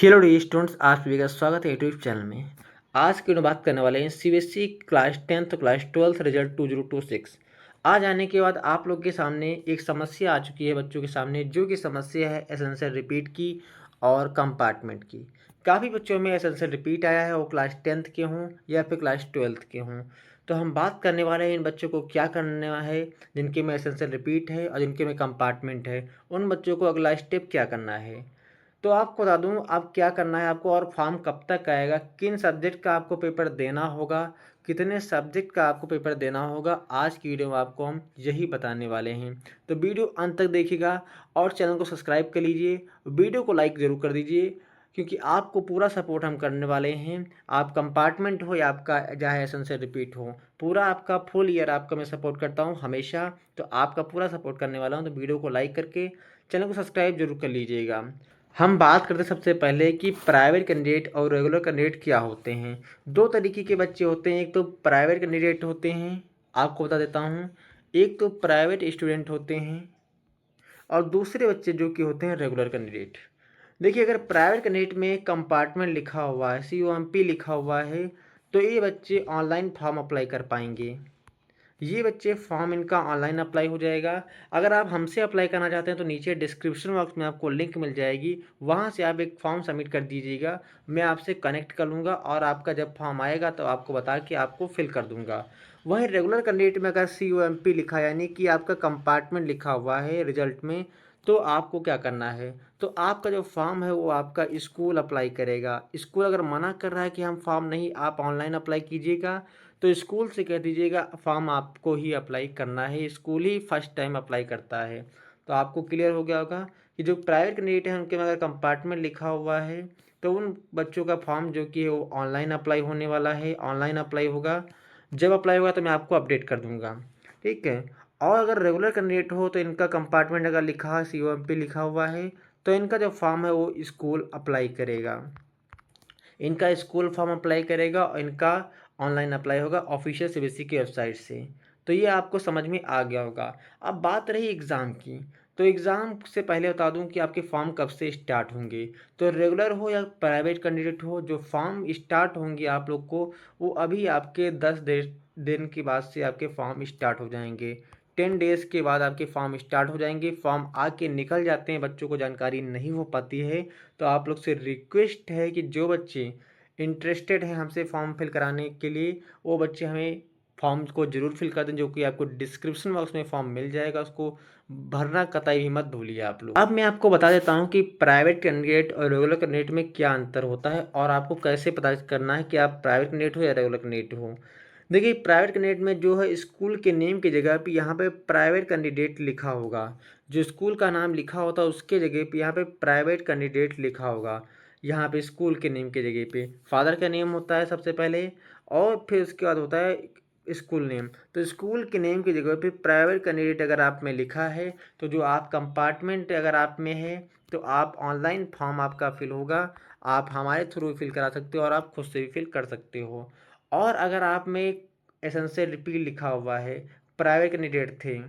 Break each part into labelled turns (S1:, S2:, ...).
S1: Hello D students, आप सभी का स्वागत है यूट्यूब चैनल में। आज की बात करने वाले हैं CBSE class 10th class 12th result 2026। आज आने के बाद आप लोग के सामने एक समस्या आ चुकी है बच्चों के सामने, जो कि समस्या है एसेंशियल रिपीट की और कंपार्टमेंट की। काफ़ी बच्चों में एसेंशियल रिपीट आया है, वो क्लास 10th के हों या फिर क्लास 12th के हों। तो हम बात करने वाले हैं इन बच्चों को क्या करना है, जिनके में एसेंशियल रिपीट है और जिनके में कंपार्टमेंट है, उन बच्चों को अगला स्टेप क्या करना है। तो आपको बता दूं अब क्या करना है आपको, और फॉर्म कब तक आएगा, किन सब्जेक्ट का आपको पेपर देना होगा, कितने सब्जेक्ट का आपको पेपर देना होगा, आज की वीडियो में आपको हम यही बताने वाले हैं। तो वीडियो अंत तक देखिएगा और चैनल को सब्सक्राइब कर लीजिए, वीडियो को लाइक ज़रूर कर दीजिए, क्योंकि आपको पूरा सपोर्ट हम करने वाले हैं। आप कंपार्टमेंट हो या आपका चाहे एसेंशियल रिपीट हो, पूरा आपका फुल ईयर आपका मैं सपोर्ट करता हूँ हमेशा। तो आपका पूरा सपोर्ट करने वाला हूँ, तो वीडियो को लाइक करके चैनल को सब्सक्राइब जरूर कर लीजिएगा। हम बात करते हैं सबसे पहले कि प्राइवेट कैंडिडेट और रेगुलर कैंडिडेट क्या होते हैं। दो तरीके के बच्चे होते हैं, एक तो प्राइवेट कैंडिडेट होते हैं, आपको बता देता हूँ, एक तो प्राइवेट स्टूडेंट होते हैं और दूसरे बच्चे जो कि होते हैं रेगुलर कैंडिडेट। देखिए, अगर प्राइवेट कैंडिडेट में कंपार्टमेंट लिखा हुआ है, COMP लिखा हुआ है, तो ये बच्चे ऑनलाइन फॉर्म अप्लाई कर पाएंगे। ये बच्चे फॉर्म इनका ऑनलाइन अप्लाई हो जाएगा। अगर आप हमसे अप्लाई करना चाहते हैं तो नीचे डिस्क्रिप्शन बॉक्स में आपको लिंक मिल जाएगी, वहाँ से आप एक फॉर्म सबमिट कर दीजिएगा। मैं आपसे कनेक्ट कर लूँगा और आपका जब फॉर्म आएगा तो आपको बता के आपको फिल कर दूँगा। वहीं रेगुलर कैंडिडेट में अगर COMP लिखा, यानी कि आपका कंपार्टमेंट लिखा हुआ है रिजल्ट में, तो आपको क्या करना है, तो आपका जो फॉर्म है वो आपका स्कूल अप्लाई करेगा। स्कूल अगर मना कर रहा है कि हम फॉर्म नहीं, आप ऑनलाइन अप्लाई कीजिएगा, तो स्कूल से कह दीजिएगा फॉर्म आपको ही अप्लाई करना है, स्कूल ही फर्स्ट टाइम अप्लाई करता है। तो आपको क्लियर हो गया होगा कि जो प्राइवेट कैंडिडेट है उनके में अगर कंपार्टमेंट लिखा हुआ है तो उन बच्चों का फॉर्म जो कि वो ऑनलाइन अप्लाई होने वाला है, ऑनलाइन अप्लाई होगा। जब अप्लाई होगा तो मैं आपको अपडेट कर दूंगा, ठीक है। और अगर रेगुलर कैंडिडेट हो तो इनका कंपार्टमेंट अगर लिखा है, COMP लिखा हुआ है, तो इनका जो फॉर्म है वो स्कूल अप्लाई करेगा, इनका स्कूल फॉर्म अप्लाई करेगा और इनका ऑनलाइन अप्लाई होगा ऑफिशियल CBSE की वेबसाइट से। तो ये आपको समझ में आ गया होगा। अब बात रही एग्ज़ाम की, तो एग्ज़ाम से पहले बता दूं कि आपके फॉर्म कब से स्टार्ट होंगे। तो रेगुलर हो या प्राइवेट कैंडिडेट हो, जो फॉर्म स्टार्ट होंगे आप लोग को, वो अभी आपके 10 दिन के बाद से आपके फॉर्म स्टार्ट हो जाएंगे। 10 डेज़ के बाद आपके फॉर्म स्टार्ट हो जाएंगे। फॉर्म आके निकल जाते हैं, बच्चों को जानकारी नहीं हो पाती है। तो आप लोग से रिक्वेस्ट है कि जो बच्चे इंटरेस्टेड हैं हमसे फॉर्म फिल कराने के लिए, वो बच्चे हमें फॉर्म को ज़रूर फिल कर दें, जो कि आपको डिस्क्रिप्शन बॉक्स में फॉर्म मिल जाएगा। उसको भरना कतई भी मत भूलिए आप लोग। अब मैं आपको बता देता हूँ कि प्राइवेट कैंडिडेट और रेगुलर कैंडिडेट में क्या अंतर होता है और आपको कैसे पता करना है कि आप प्राइवेट कैंडिडेट हो या रेगुलर कैंडिडेट हो। देखिए, प्राइवेट कैंडिडेट में जो है स्कूल के नेम की जगह पे यहाँ पे प्राइवेट कैंडिडेट लिखा होगा। जो स्कूल का नाम लिखा होता है उसके जगह पे यहाँ पे प्राइवेट कैंडिडेट लिखा होगा। यहाँ पे स्कूल के नेम की जगह पे फादर का नेम होता है सबसे पहले, और फिर उसके बाद होता है स्कूल नेम। तो स्कूल के नेम की जगह पे प्राइवेट कैंडिडेट अगर आप में लिखा है, तो जो आप कंपार्टमेंट अगर आप में है, तो आप ऑनलाइन फॉर्म आपका फिल होगा। आप हमारे थ्रू फिल करा सकते हो और आप खुद से भी फिल कर सकते हो। और अगर आप में एसेंशियल रिपीट लिखा हुआ है, प्राइवेट कैंडिडेट थे,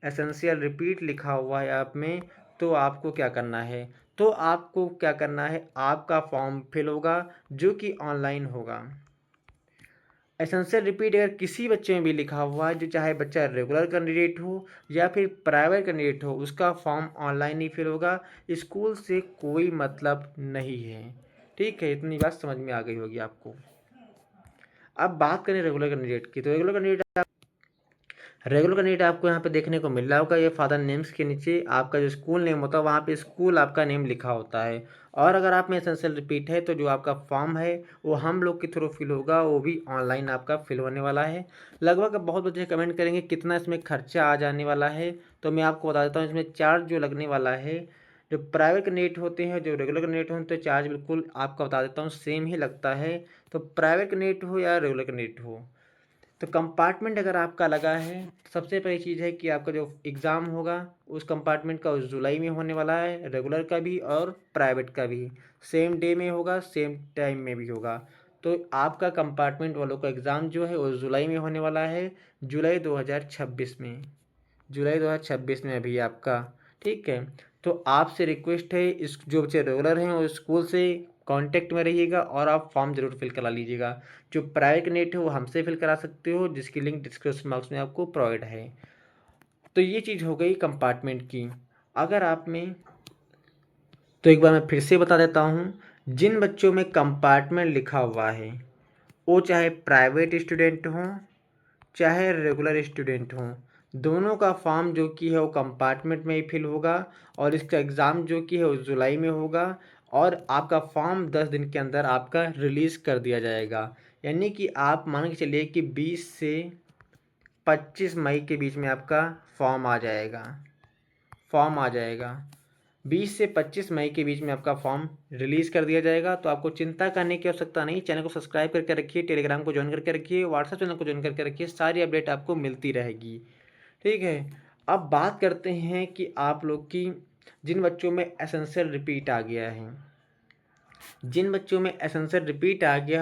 S1: एसेंशियल रिपीट लिखा हुआ है आप में, तो आपको क्या करना है, तो आपको क्या करना है, आपका फॉर्म फिल होगा जो कि ऑनलाइन होगा। एसेंशियल रिपीट अगर किसी बच्चे में भी लिखा हुआ है, जो चाहे बच्चा रेगुलर कैंडिडेट हो या फिर प्राइवेट कैंडिडेट हो, उसका फॉर्म ऑनलाइन ही फिल होगा, स्कूल से कोई मतलब नहीं है। ठीक है, इतनी बात समझ में आ गई होगी आपको। अब बात करें रेगुलर कैंडिडेट की, तो रेगुलर कैंडिडेट आपको यहाँ पे देखने को मिल रहा होगा, ये फादर नेम्स के नीचे आपका जो स्कूल नेम होता है वहाँ पे स्कूल आपका नेम लिखा होता है। और अगर आप में एसेंशियल रिपीट है तो जो आपका फॉर्म है वो हम लोग के थ्रू फिल होगा, वो भी ऑनलाइन आपका फिल होने वाला है। लगभग बहुत बच्चे कमेंट करेंगे कितना इसमें खर्चा आ जाने वाला है, तो मैं आपको बता देता हूँ इसमें चार्ज जो लगने वाला है। जो प्राइवेट कैंडिडेट होते हैं, जो रेगुलर कैंडिडेट होते हैं, तो चार्ज बिल्कुल आपका बता देता हूँ सेम ही लगता है। तो प्राइवेट कैंडिडेट हो या रेगुलर कैंडिडेट हो, तो कंपार्टमेंट अगर आपका लगा है, सबसे पहली चीज़ है कि आपका जो एग्ज़ाम होगा उस कंपार्टमेंट का उस जुलाई में होने वाला है, रेगुलर का भी और प्राइवेट का भी सेम डे में होगा, सेम टाइम में भी होगा। तो आपका कंपार्टमेंट वालों का एग्ज़ाम जो है वो जुलाई में होने वाला है, जुलाई 2026 में, जुलाई 2026 में अभी आपका, ठीक है। तो आपसे रिक्वेस्ट है, इस जो बच्चे रेगुलर हैं वो स्कूल से कांटेक्ट में रहिएगा और आप फॉर्म ज़रूर फिल करा लीजिएगा। जो प्राइवेट कैंडिडेट है वो हमसे फिल करा सकते हो, जिसकी लिंक डिस्क्रिप्शन बॉक्स में आपको प्रोवाइड है। तो ये चीज़ हो गई कंपार्टमेंट की। अगर आप में तो एक बार मैं फिर से बता देता हूँ, जिन बच्चों में कंपार्टमेंट लिखा हुआ है वो चाहे प्राइवेट स्टूडेंट हों चाहे रेगुलर स्टूडेंट हों, दोनों का फॉर्म जो कि है वो कंपार्टमेंट में ही फिल होगा और इसका एग्ज़ाम जो कि है वो जुलाई में होगा और आपका फॉर्म 10 दिन के अंदर आपका रिलीज़ कर दिया जाएगा। यानी कि आप मान के चलिए कि 20 से 25 मई के बीच में आपका फॉर्म आ जाएगा। 20 से 25 मई के बीच में आपका फॉर्म रिलीज़ कर दिया जाएगा। तो आपको चिंता करने की आवश्यकता नहीं। चैनल को सब्सक्राइब करके रखिए, टेलीग्राम को ज्वाइन करके रखिए, व्हाट्सएप चैनल को ज्वाइन करके रखिए, सारी अपडेट आपको मिलती रहेगी। ठीक है, अब बात करते हैं कि आप लोग की जिन बच्चों में एसेंशियल रिपीट आ गया है,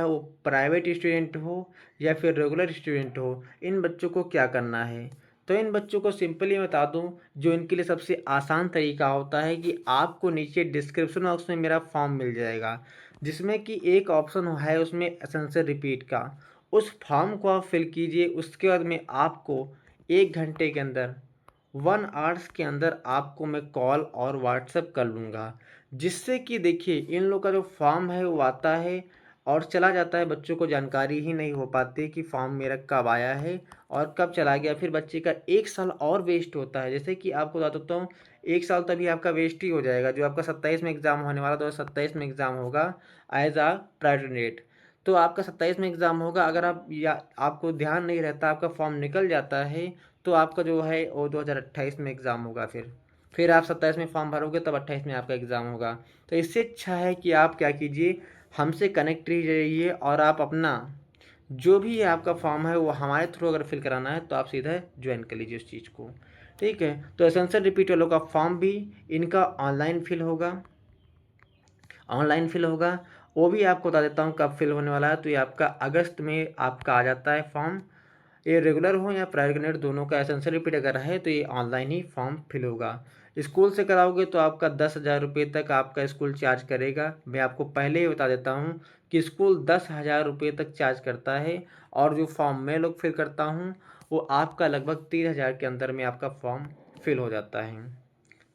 S1: वो प्राइवेट स्टूडेंट हो या फिर रेगुलर स्टूडेंट हो, इन बच्चों को क्या करना है? तो इन बच्चों को सिंपली बता दूं, जो इनके लिए सबसे आसान तरीका होता है कि आपको नीचे डिस्क्रिप्शन बॉक्स में मेरा फॉर्म मिल जाएगा, जिसमें कि एक ऑप्शन है उसमें एसेंशियल रिपीट का। उस फॉर्म को आप फिल कीजिए। उसके बाद में आपको 1 घंटे के अंदर 1 आवर्स के अंदर आपको मैं कॉल और व्हाट्सएप कर लूँगा, जिससे कि देखिए इन लोग का जो फॉर्म है वो आता है और चला जाता है। बच्चों को जानकारी ही नहीं हो पाती कि फॉर्म मेरा कब आया है और कब चला गया। फिर बच्चे का 1 साल और वेस्ट होता है। जैसे कि आपको बता देता हूँ, 1 साल तभी आपका वेस्ट ही हो जाएगा। जो आपका 27 में एग्ज़ाम होने वाला, 2027 में एग्ज़ाम होगा एज आ प्राइवेट कैंडिडेट। तो आपका 27 में एग्ज़ाम होगा। अगर आप या आपको ध्यान नहीं रहता, आपका फॉर्म निकल जाता है, तो आपका जो है वो 2028 में एग्ज़ाम होगा। फिर आप 27 में फॉर्म भरोगे, तब 28 में आपका एग्ज़ाम होगा। तो इससे अच्छा है कि आप क्या कीजिए, हमसे कनेक्ट रहिए और आप अपना जो भी आपका फॉर्म है वो हमारे थ्रू अगर फिल कराना है तो आप सीधा ज्वाइन कर लीजिए उस चीज़ को। ठीक है, तो एसेंशियल रिपीट वालों का फॉर्म भी इनका ऑनलाइन फिल होगा। वो भी आपको बता देता हूँ कब फिल होने वाला है। तो ये आपका अगस्त में आपका आ जाता है फॉर्म। ये रेगुलर हो या प्राइवेट कैंडिडेट, दोनों का एसेंशियल रिपीट अगर है तो ये ऑनलाइन ही फॉर्म फिल होगा। स्कूल से कराओगे तो आपका 10,000 रुपये तक आपका स्कूल चार्ज करेगा। मैं आपको पहले ही बता देता हूँ कि स्कूल 10,000 रुपये तक चार्ज करता है और जो फॉर्म मैं लोग फिल करता हूँ वो आपका लगभग 3,000 के अंदर में आपका फॉर्म फिल हो जाता है।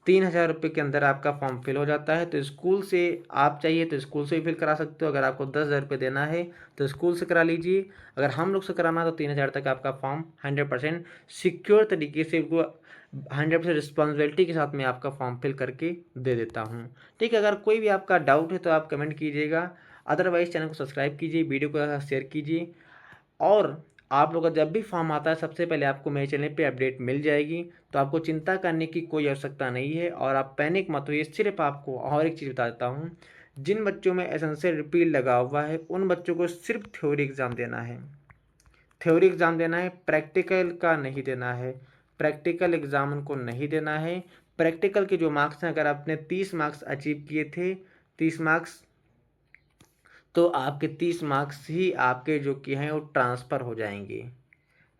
S1: 3,000 रुपये के अंदर आपका फॉर्म फिल हो जाता है। तो स्कूल से आप चाहिए तो स्कूल से भी फिल करा सकते हो। अगर आपको 10,000 रुपये देना है तो स्कूल से करा लीजिए। अगर हम लोग से कराना है तो 3,000 तक आपका फॉर्म 100% सिक्योर तरीके से, वो 100% रिस्पॉन्सिबिलिटी के साथ में आपका फॉर्म फिल करके दे देता हूँ। ठीक है, अगर कोई भी आपका डाउट है तो आप कमेंट कीजिएगा। अदरवाइज़ चैनल को सब्सक्राइब कीजिए, वीडियो को शेयर कीजिए और आप लोग का जब भी फॉर्म आता है सबसे पहले आपको मेरे चैनल पे अपडेट मिल जाएगी। तो आपको चिंता करने की कोई आवश्यकता नहीं है और आप पैनिक मत होइए। सिर्फ आपको और एक चीज़ बता देता हूँ, जिन बच्चों में एसेंशियल रिपीट लगा हुआ है उन बच्चों को सिर्फ थ्योरी एग्ज़ाम देना है। प्रैक्टिकल का नहीं देना है। प्रैक्टिकल एग्ज़ाम उनको नहीं देना है। प्रैक्टिकल के जो मार्क्स हैं, अगर आपने 30 मार्क्स अचीव किए थे, 30 मार्क्स, तो आपके 30 मार्क्स ही आपके जो कि हैं वो ट्रांसफ़र हो जाएंगे।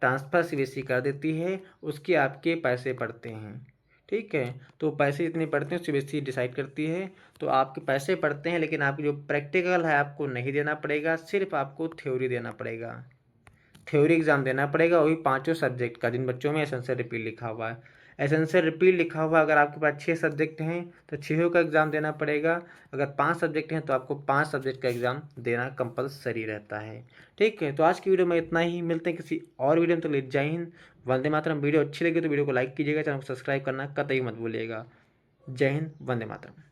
S1: ट्रांसफ़र सीबीएसई कर देती है, उसके आपके पैसे पड़ते हैं। ठीक है, तो पैसे जितने पड़ते हैं सीबीएसई डिसाइड करती है। तो आपके पैसे पड़ते हैं, लेकिन आपकी जो प्रैक्टिकल है आपको नहीं देना पड़ेगा, सिर्फ आपको थ्योरी देना पड़ेगा। थ्योरी एग्ज़ाम देना पड़ेगा, वही पाँचों सब्जेक्ट का, जिन बच्चों में एसेंशियल रिपीट लिखा हुआ है। एसेंशियल रिपीट लिखा हुआ अगर आपके पास 6 सब्जेक्ट हैं तो 6 का एग्ज़ाम देना पड़ेगा। अगर 5 सब्जेक्ट हैं तो आपको 5 सब्जेक्ट का एग्ज़ाम देना कंपलसरी रहता है। ठीक है, तो आज की वीडियो में इतना ही। मिलते हैं किसी और वीडियो में। तो जय हिंद, वंदे मातरम। वीडियो अच्छी लगी तो वीडियो को लाइक कीजिएगा, चैनल को सब्सक्राइब करना कतई मत भूलिएगा। जय हिंद, वंदे मातरम।